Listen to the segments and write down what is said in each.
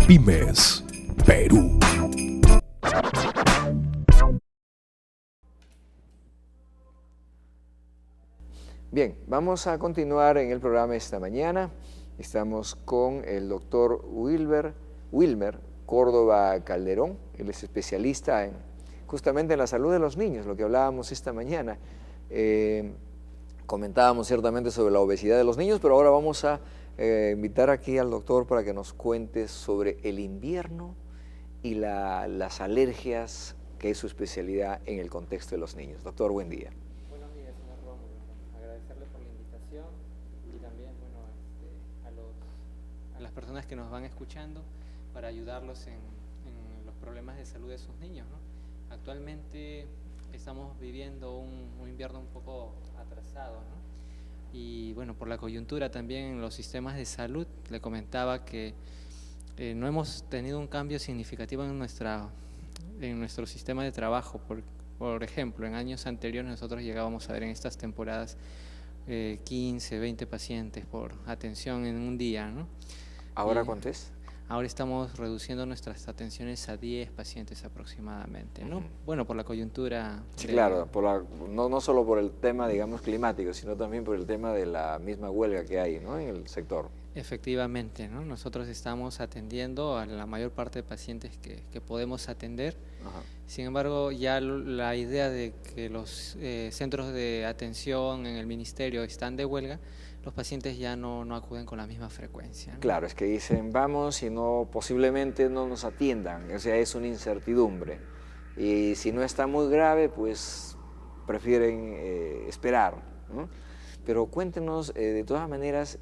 Pymes, Perú. Bien, vamos a continuar en el programa esta mañana. Estamos con el doctor Wilmer Córdoba Calderón. Él es especialista justamente en la salud de los niños, lo que hablábamos esta mañana. Comentábamos ciertamente sobre la obesidad de los niños, pero ahora vamos a invitar aquí al doctor para que nos cuente sobre el invierno y las alergias, que es su especialidad en el contexto de los niños. Doctor, buen día. Buenos días, señor Rómulo. Agradecerle por la invitación y también a las personas que nos van escuchando para ayudarlos en los problemas de salud de sus niños, ¿no? Actualmente estamos viviendo un invierno un poco atrasado, ¿no? Y bueno, por la coyuntura también en los sistemas de salud, le comentaba que no hemos tenido un cambio significativo en nuestro sistema de trabajo. Por ejemplo, en años anteriores nosotros llegábamos a ver en estas temporadas 15, 20 pacientes por atención en un día, ¿no? ¿Ahora cuánto es? Ahora estamos reduciendo nuestras atenciones a 10 pacientes aproximadamente, ¿no? Bueno, por la coyuntura. Sí, claro, no solo por el tema, digamos, climático, sino también por el tema de la misma huelga que hay, ¿no?, en el sector. Efectivamente, ¿no? Nosotros estamos atendiendo a la mayor parte de pacientes que podemos atender. Ajá. Sin embargo, ya la idea de que los centros de atención en el ministerio están de huelga, los pacientes ya no acuden con la misma frecuencia, ¿no? Claro, es que dicen vamos y posiblemente no nos atiendan, o sea, es una incertidumbre. Y si no está muy grave, pues prefieren esperar, ¿no? Pero cuéntenos, de todas maneras,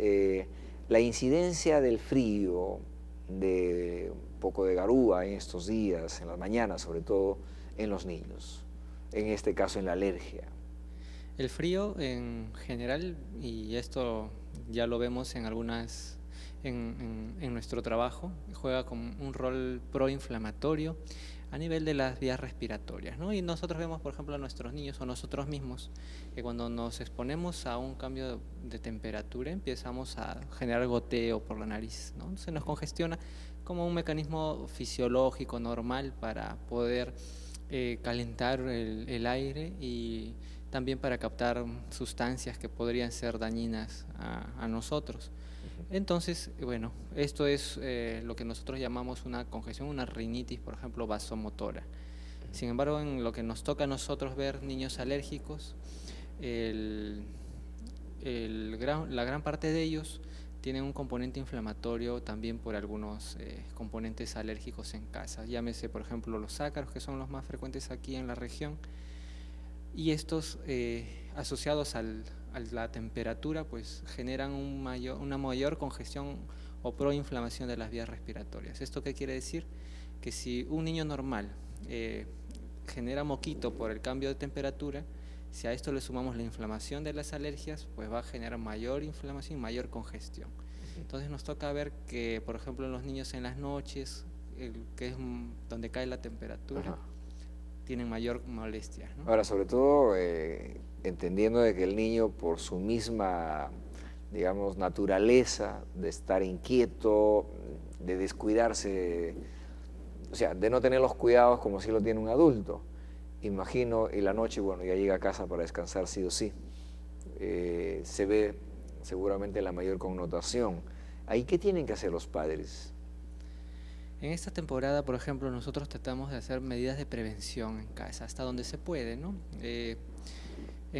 la incidencia del frío, de un poco de garúa en estos días, en las mañanas, sobre todo en los niños, en este caso en la alergia. El frío en general, y esto ya lo vemos en nuestro trabajo, juega como un rol proinflamatorio a nivel de las vías respiratorias, ¿no? Y nosotros vemos, por ejemplo, a nuestros niños o nosotros mismos, que cuando nos exponemos a un cambio de temperatura empezamos a generar goteo por la nariz, ¿no? Se nos congestiona como un mecanismo fisiológico normal para poder calentar el aire y también para captar sustancias que podrían ser dañinas a nosotros. Entonces, bueno, esto es lo que nosotros llamamos una congestión, una rinitis, por ejemplo, vasomotora. Sin embargo, en lo que nos toca a nosotros ver niños alérgicos, la gran parte de ellos tienen un componente inflamatorio también por algunos componentes alérgicos en casa. Llámese, por ejemplo, los ácaros, que son los más frecuentes aquí en la región. Y estos, asociados a la temperatura, pues generan una mayor congestión o proinflamación de las vías respiratorias. ¿Esto qué quiere decir? Que si un niño normal genera moquito por el cambio de temperatura, si a esto le sumamos la inflamación de las alergias, pues va a generar mayor inflamación y mayor congestión. Entonces nos toca ver que, por ejemplo, en los niños en las noches, que es donde cae la temperatura, tienen mayor molestia, ¿no? Ahora, sobre todo, entendiendo de que el niño, por su misma, digamos, naturaleza de estar inquieto, de descuidarse, o sea, de no tener los cuidados como si lo tiene un adulto, imagino, y la noche, bueno, ya llega a casa para descansar sí o sí, se ve seguramente la mayor connotación. ¿Ahí qué tienen que hacer los padres? En esta temporada, por ejemplo, nosotros tratamos de hacer medidas de prevención en casa, hasta donde se puede, ¿no? En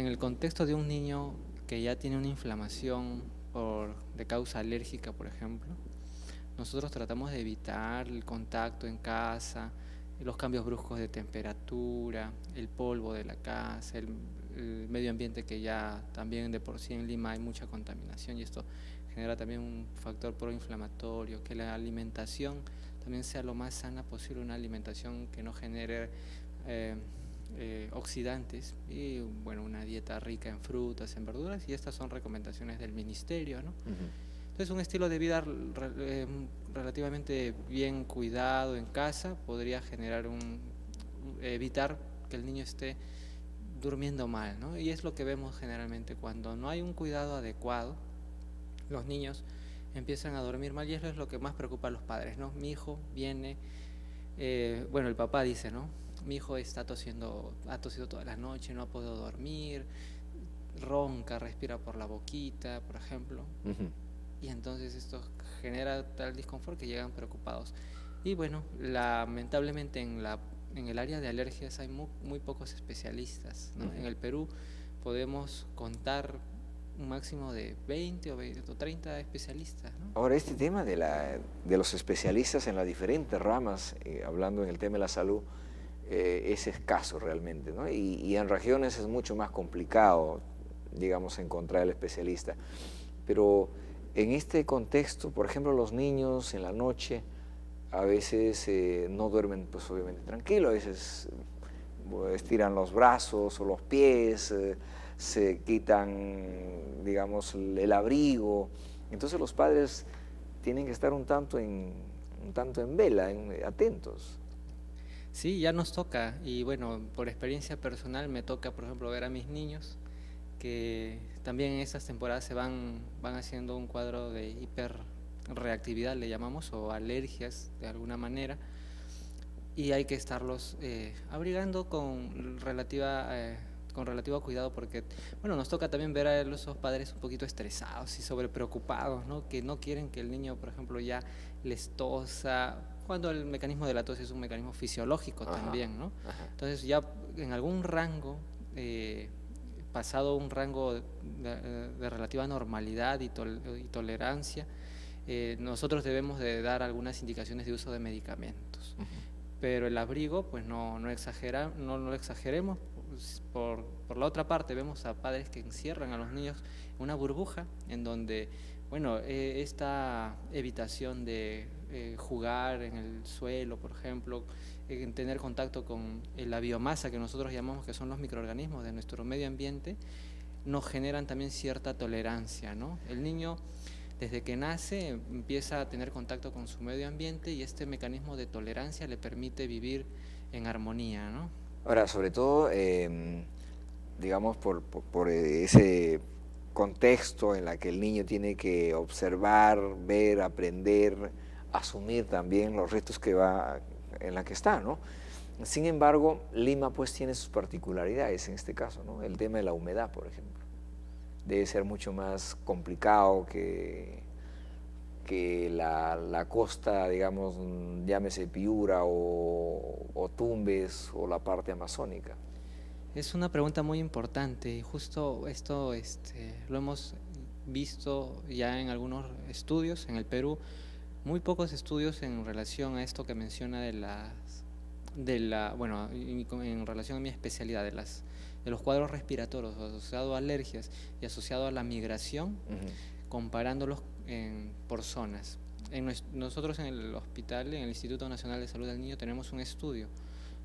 el contexto de un niño que ya tiene una inflamación de causa alérgica, por ejemplo, nosotros tratamos de evitar el contacto en casa, los cambios bruscos de temperatura, el polvo de la casa, el medio ambiente, que ya también de por sí en Lima hay mucha contaminación y esto genera también un factor proinflamatorio, que la alimentación también sea lo más sana posible, una alimentación que no genere oxidantes y, bueno, una dieta rica en frutas, en verduras, y estas son recomendaciones del ministerio, ¿no? Entonces, un estilo de vida relativamente bien cuidado en casa podría generar evitar que el niño esté durmiendo mal, ¿no? Y es lo que vemos generalmente cuando no hay un cuidado adecuado. Los niños empiezan a dormir mal y eso es lo que más preocupa a los padres, ¿no? Mi hijo viene, bueno, el papá dice, ¿no? Mi hijo ha tosido toda la noche, no ha podido dormir, ronca, respira por la boquita, por ejemplo. Ujú. Y entonces esto genera tal disconfort que llegan preocupados. Y bueno, lamentablemente en el área de alergias hay muy pocos especialistas, ¿no? En el Perú podemos contar un máximo de 20 o 30 especialistas, ¿no? Ahora, este tema de los especialistas en las diferentes ramas, hablando en el tema de la salud, es escaso realmente, ¿no? Y en regiones es mucho más complicado, digamos, encontrar el especialista. Pero en este contexto, por ejemplo, los niños en la noche a veces no duermen, pues obviamente tranquilo, a veces estiran los brazos o los pies, se quitan, digamos, el abrigo. Entonces los padres tienen que estar un tanto en vela, atentos. Sí, ya nos toca, y bueno, por experiencia personal me toca, por ejemplo, ver a mis niños que también en esas temporadas van haciendo un cuadro de hiperreactividad, le llamamos, o alergias de alguna manera, y hay que estarlos abrigando con relativo cuidado, porque bueno, nos toca también ver a esos padres un poquito estresados y sobrepreocupados, ¿no? Que no quieren que el niño, por ejemplo, ya les tosa, cuando el mecanismo de la tos es un mecanismo fisiológico también, ¿no? Entonces ya en algún rango, pasado un rango de relativa normalidad y tolerancia, nosotros debemos de dar algunas indicaciones de uso de medicamentos. Pero el abrigo, pues no lo exageremos. Por la otra parte, vemos a padres que encierran a los niños en una burbuja en donde, bueno, esta evitación de jugar en el suelo, por ejemplo, en tener contacto con la biomasa que nosotros llamamos que son los microorganismos de nuestro medio ambiente, nos generan también cierta tolerancia, ¿no? El niño, desde que nace, empieza a tener contacto con su medio ambiente y este mecanismo de tolerancia le permite vivir en armonía, ¿no? Ahora, sobre todo, digamos, por ese contexto en la que el niño tiene que observar, ver, aprender, asumir también los retos en la que está, ¿no? Sin embargo, Lima pues tiene sus particularidades en este caso, ¿no? El tema de la humedad, por ejemplo, debe ser mucho más complicado que la costa, digamos, llámese Piura o Tumbes o la parte amazónica. Es una pregunta muy importante y justo esto lo hemos visto ya en algunos estudios en el Perú, muy pocos estudios en relación a esto que menciona bueno, en relación a mi especialidad de los cuadros respiratorios asociados a alergias y asociados a la migración, comparándolos por zonas. Nosotros en el hospital, en el Instituto Nacional de Salud del Niño, tenemos un estudio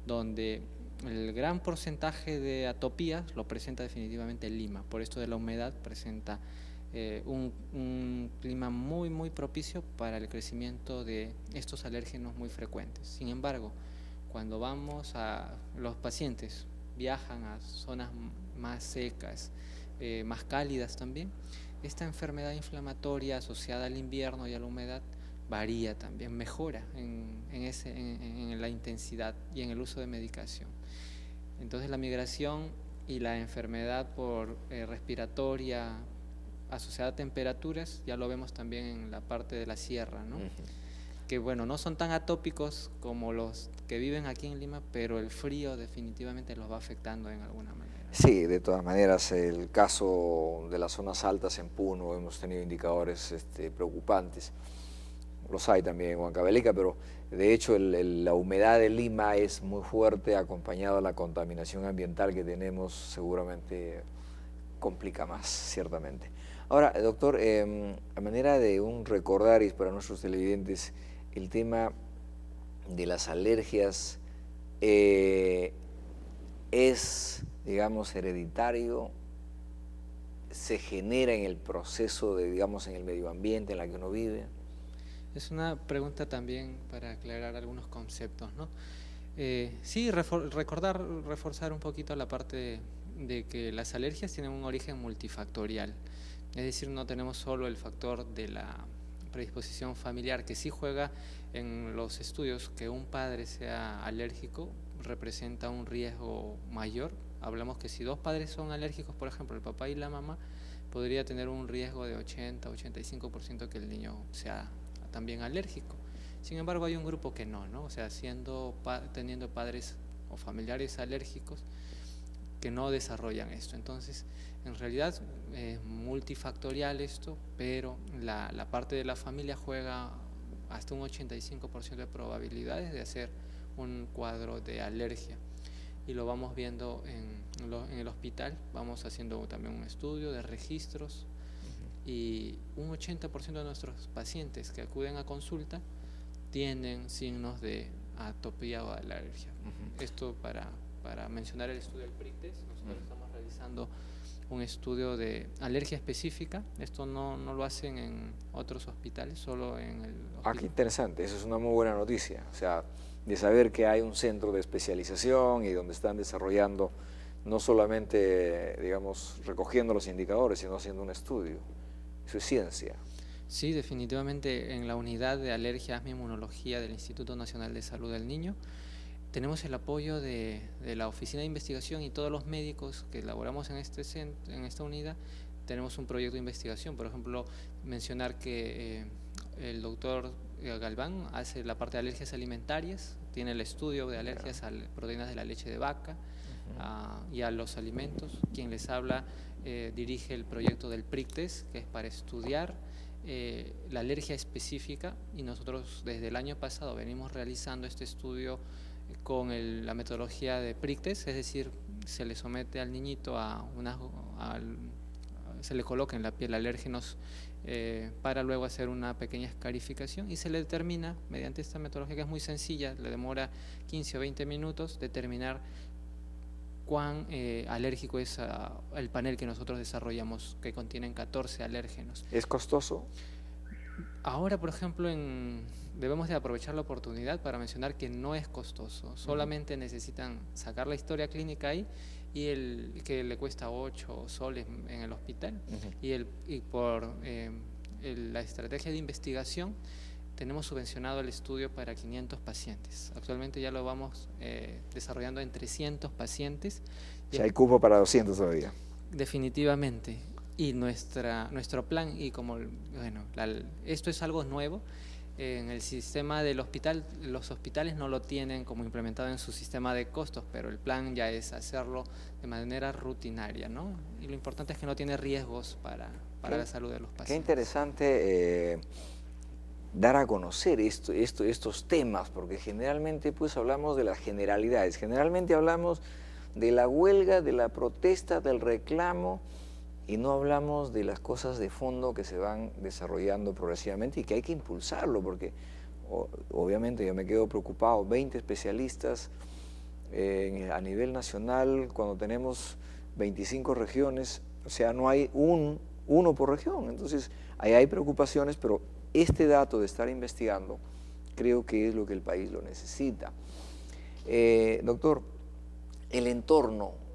donde el gran porcentaje de atopías lo presenta definitivamente Lima. Por esto de la humedad presenta un clima muy propicio para el crecimiento de estos alérgenos muy frecuentes. Sin embargo, cuando los pacientes viajan a zonas más secas, más cálidas también, esta enfermedad inflamatoria asociada al invierno y a la humedad varía también, mejora en la intensidad y en el uso de medicación. Entonces la migración y la enfermedad respiratoria asociada a temperaturas ya lo vemos también en la parte de la sierra, ¿no? Que bueno, no son tan atópicos como los que viven aquí en Lima, pero el frío definitivamente los va afectando en alguna manera. Sí, de todas maneras, el caso de las zonas altas en Puno hemos tenido indicadores preocupantes. Los hay también en Huancavelica, pero de hecho la humedad de Lima es muy fuerte, acompañado de la contaminación ambiental que tenemos, seguramente complica más, ciertamente. Ahora, doctor, a manera de un recordar y para nuestros televidentes, el tema de las alergias es, digamos, hereditario, se genera en el proceso digamos, en el medio ambiente en la que uno vive. Es una pregunta también para aclarar algunos conceptos, ¿no? Sí, reforzar un poquito la parte de que las alergias tienen un origen multifactorial. Es decir, no tenemos solo el factor de predisposición familiar que sí juega en los estudios, que un padre sea alérgico representa un riesgo mayor. Hablamos que si dos padres son alérgicos, por ejemplo, el papá y la mamá, podría tener un riesgo de 80-85% que el niño sea también alérgico. Sin embargo, hay un grupo que no, ¿no? O sea, teniendo padres o familiares alérgicos que no desarrollan esto. Entonces, en realidad es multifactorial esto, pero la parte de la familia juega hasta un 85% de probabilidades de hacer un cuadro de alergia. Y lo vamos viendo en el hospital, vamos haciendo también un estudio de registros y un 80% de nuestros pacientes que acuden a consulta tienen signos de atopía o alergia. Esto para mencionar el estudio del PRICTES, nosotros estamos realizando un estudio de alergia específica. Esto no lo hacen en otros hospitales, solo en el hospital. Qué interesante, eso es una muy buena noticia, o sea, de saber que hay un centro de especialización y donde están desarrollando, no solamente, digamos, recogiendo los indicadores, sino haciendo un estudio. Eso es ciencia. Sí, definitivamente en la unidad de alergia, asma e inmunología del Instituto Nacional de Salud del Niño tenemos el apoyo de la Oficina de Investigación y todos los médicos que elaboramos en esta unidad. Tenemos un proyecto de investigación, por ejemplo, mencionar que el doctor Galván hace la parte de alergias alimentarias, tiene el estudio de alergias a proteínas de la leche de vaca y a los alimentos. Quien les habla dirige el proyecto del PRICTES, que es para estudiar la alergia específica, y nosotros desde el año pasado venimos realizando este estudio con la metodología de PRICTES, es decir, se le somete al niñito se le coloca en la piel alérgenos para luego hacer una pequeña escarificación y se le determina mediante esta metodología, que es muy sencilla, le demora 15 o 20 minutos, determinar cuán alérgico es el panel que nosotros desarrollamos, que contienen 14 alérgenos. ¿Es costoso? Ahora, por ejemplo, debemos de aprovechar la oportunidad para mencionar que no es costoso, solamente necesitan sacar la historia clínica ahí y que le cuesta 8 soles en el hospital, y por la estrategia de investigación tenemos subvencionado el estudio para 500 pacientes. Actualmente ya lo vamos desarrollando en 300 pacientes. Si hay cupo para 200 todavía. Definitivamente. Y nuestro plan, y como, bueno, esto es algo nuevo, en el sistema del hospital, los hospitales no lo tienen como implementado en su sistema de costos, pero el plan ya es hacerlo de manera rutinaria, ¿no? Y lo importante es que no tiene riesgos para la salud de los pacientes. Qué interesante dar a conocer estos temas, porque generalmente pues hablamos de las generalidades, generalmente hablamos de la huelga, de la protesta, del reclamo, y no hablamos de las cosas de fondo que se van desarrollando progresivamente y que hay que impulsarlo, porque obviamente yo me quedo preocupado, 20 especialistas a nivel nacional, cuando tenemos 25 regiones, o sea, no hay uno por región, entonces ahí hay preocupaciones, pero este dato de estar investigando creo que es lo que el país lo necesita. Doctor, el entorno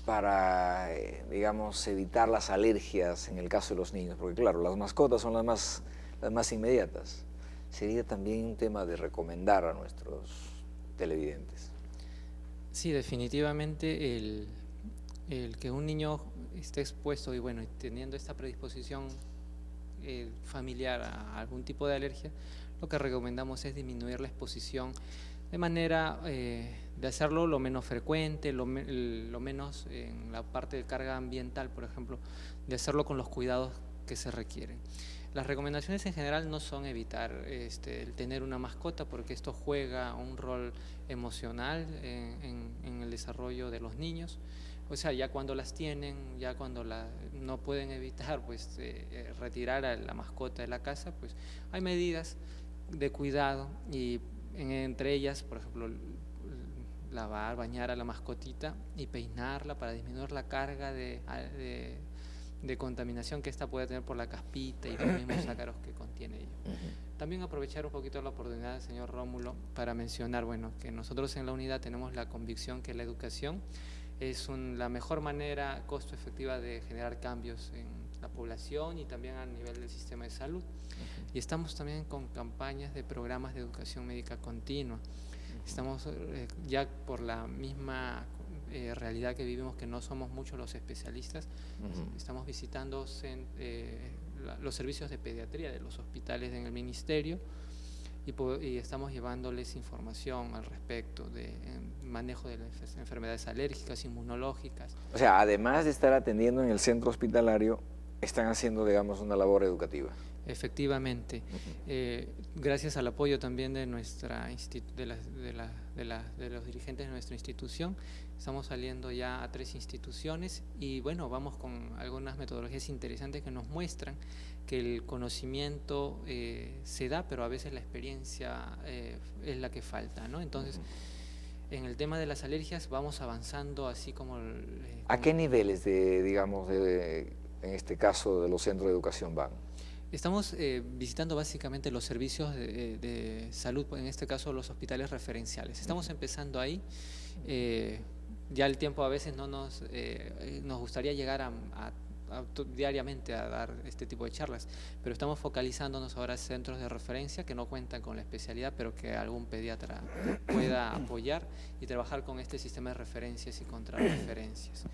para, digamos, evitar las alergias en el caso de los niños, porque claro, las mascotas son las más inmediatas. Sería también un tema de recomendar a nuestros televidentes. Sí, definitivamente el que un niño esté expuesto y bueno, teniendo esta predisposición familiar a algún tipo de alergia, lo que recomendamos es disminuir la exposición de manera de hacerlo lo menos frecuente, lo menos en la parte de carga ambiental, por ejemplo, de hacerlo con los cuidados que se requieren. Las recomendaciones en general no son evitar el tener una mascota, porque esto juega un rol emocional en el desarrollo de los niños. O sea, ya cuando las tienen, ya cuando no pueden evitar pues retirar a la mascota de la casa, pues hay medidas de cuidado y entre ellas, por ejemplo, lavar, bañar a la mascotita y peinarla para disminuir la carga de contaminación que ésta puede tener por la caspita y los mismos ácaros que contiene ella. También aprovechar un poquito la oportunidad, señor Rómulo, para mencionar, bueno, que nosotros en la unidad tenemos la convicción que la educación es la mejor manera costo efectiva de generar cambios la población y también a nivel del sistema de salud. Y estamos también con campañas de programas de educación médica continua. Estamos ya por la misma realidad que vivimos, que no somos muchos los especialistas, estamos visitando los servicios de pediatría de los hospitales en el ministerio y estamos llevándoles información al respecto de manejo de las enfermedades alérgicas, inmunológicas. O sea, además de estar atendiendo en el centro hospitalario, están haciendo, digamos, una labor educativa. Efectivamente, gracias al apoyo también de nuestra de los dirigentes de nuestra institución, estamos saliendo ya a 3 instituciones y bueno, vamos con algunas metodologías interesantes que nos muestran que el conocimiento se da, pero a veces la experiencia es la que falta, ¿no? Entonces, en el tema de las alergias vamos avanzando así como... ¿A qué niveles digamos, en este caso de los centros de educación van? Estamos visitando básicamente los servicios de salud, en este caso los hospitales referenciales. Estamos empezando ahí. Ya el tiempo a veces no nos gustaría llegar diariamente a dar este tipo de charlas, pero estamos focalizándonos ahora en centros de referencia que no cuentan con la especialidad, pero que algún pediatra pueda apoyar y trabajar con este sistema de referencias y contrarreferencias.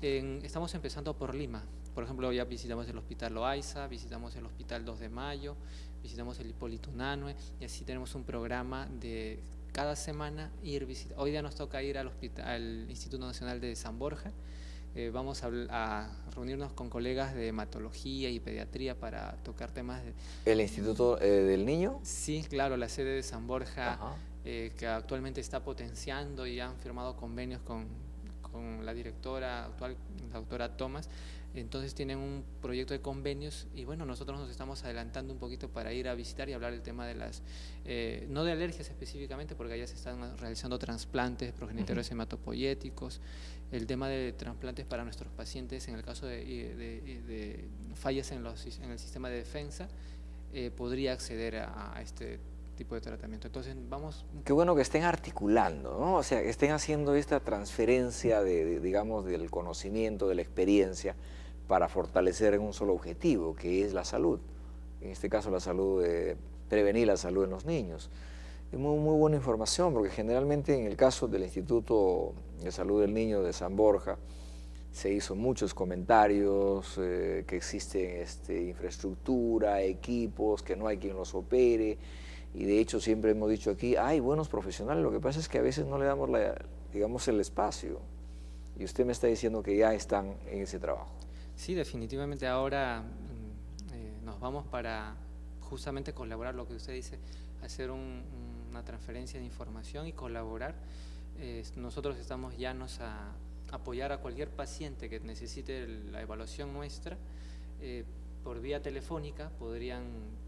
Estamos empezando por Lima. Por ejemplo, ya visitamos el Hospital Loaiza, visitamos el Hospital 2 de Mayo, visitamos el Hipólito Unanue, y así tenemos un programa de cada semana ir visitar. Hoy día nos toca ir al Instituto Nacional de San Borja. Vamos a reunirnos con colegas de hematología y pediatría para tocar temas de... ¿El Instituto del Niño? Sí, claro, la sede de San Borja, que actualmente está potenciando y han firmado convenios con la directora actual, la doctora Tomás. Entonces tienen un proyecto de convenios y bueno, nosotros nos estamos adelantando un poquito para ir a visitar y hablar del tema de las, no de alergias específicamente, porque allá se están realizando trasplantes progenitores hematopoyéticos, el tema de trasplantes para nuestros pacientes en el caso de fallas en el sistema de defensa, podría acceder a este tipo de tratamiento. Entonces vamos... Qué bueno que estén articulando, ¿no? O sea, que estén haciendo esta transferencia digamos, del conocimiento, de la experiencia, para fortalecer en un solo objetivo, que es la salud. En este caso la salud, prevenir la salud en los niños. Es muy buena información, porque generalmente en el caso del Instituto de Salud del Niño de San Borja, se hizo muchos comentarios, que existe infraestructura, equipos, que no hay quien los opere, y de hecho siempre hemos dicho aquí, hay buenos profesionales, lo que pasa es que a veces no le damos digamos, el espacio, y usted me está diciendo que ya están en ese trabajo. Sí, definitivamente ahora nos vamos para justamente colaborar, lo que usted dice, hacer una transferencia de información y colaborar. Nosotros estamos llanos a apoyar a cualquier paciente que necesite la evaluación nuestra. Por vía telefónica podrían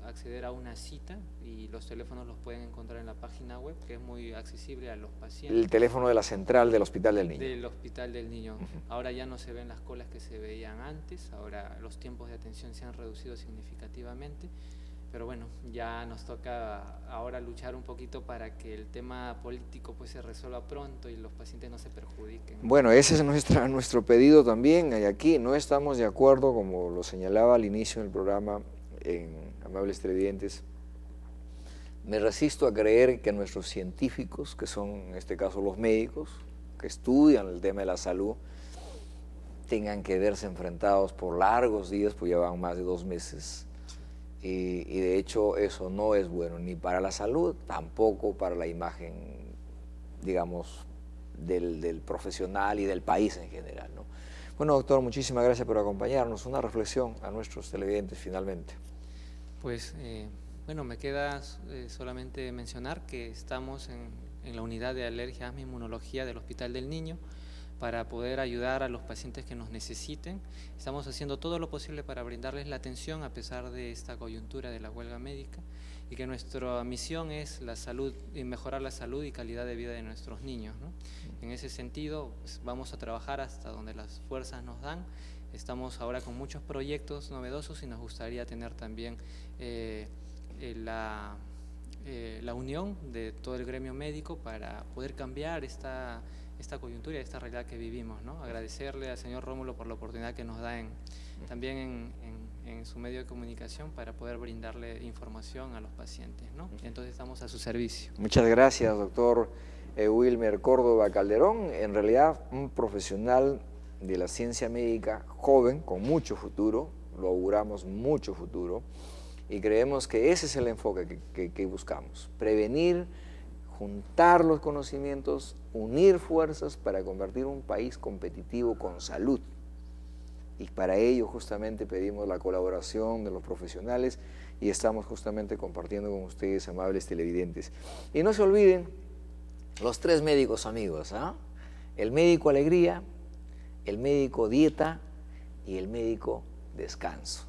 acceder a una cita y los teléfonos los pueden encontrar en la página web, que es muy accesible a los pacientes. El teléfono de la central del Hospital del Niño. Del Hospital del Niño. Ahora ya no se ven las colas que se veían antes, ahora los tiempos de atención se han reducido significativamente, pero bueno, ya nos toca ahora luchar un poquito para que el tema político pues se resuelva pronto y los pacientes no se perjudiquen. Bueno, ese es nuestro pedido también. Y aquí no estamos de acuerdo, como lo señalaba al inicio del programa en Amables Televidentes. Me resisto a creer que nuestros científicos, que son en este caso los médicos, que estudian el tema de la salud, tengan que verse enfrentados por largos días, pues ya van más de 2 meses. Y de hecho eso no es bueno ni para la salud, tampoco para la imagen, digamos, del profesional y del país en general, ¿no? Bueno, doctor, muchísimas gracias por acompañarnos. Una reflexión a nuestros televidentes finalmente. Pues, bueno, me queda solamente mencionar que estamos en la unidad de alergia, asma e inmunología del Hospital del Niño, para poder ayudar a los pacientes que nos necesiten. Estamos haciendo todo lo posible para brindarles la atención a pesar de esta coyuntura de la huelga médica, y que nuestra misión es la salud y mejorar la salud y calidad de vida de nuestros niños, ¿no? En ese sentido, pues, vamos a trabajar hasta donde las fuerzas nos dan. Estamos ahora con muchos proyectos novedosos y nos gustaría tener también la unión de todo el gremio médico para poder cambiar esta coyuntura y esta realidad que vivimos, ¿no? Agradecerle al señor Rómulo por la oportunidad que nos da en también en su medio de comunicación para poder brindarle información a los pacientes, ¿no? Entonces estamos a su servicio. Muchas gracias, doctor Wilmer Córdoba Calderón. En realidad, un profesional de la ciencia médica joven, con mucho futuro, lo auguramos mucho futuro, y creemos que ese es el enfoque que buscamos: prevenir, juntar los conocimientos, unir fuerzas para convertir un país competitivo con salud. Y para ello justamente pedimos la colaboración de los profesionales y estamos justamente compartiendo con ustedes, amables televidentes. Y no se olviden los 3 médicos amigos, ¿ah? El médico alegría, el médico dieta y el médico descanso.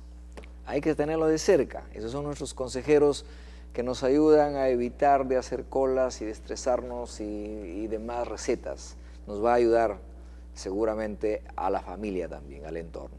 Hay que tenerlo de cerca. Esos son nuestros consejeros que nos ayudan a evitar de hacer colas y de estresarnos y demás recetas. Nos va a ayudar seguramente a la familia también, al entorno.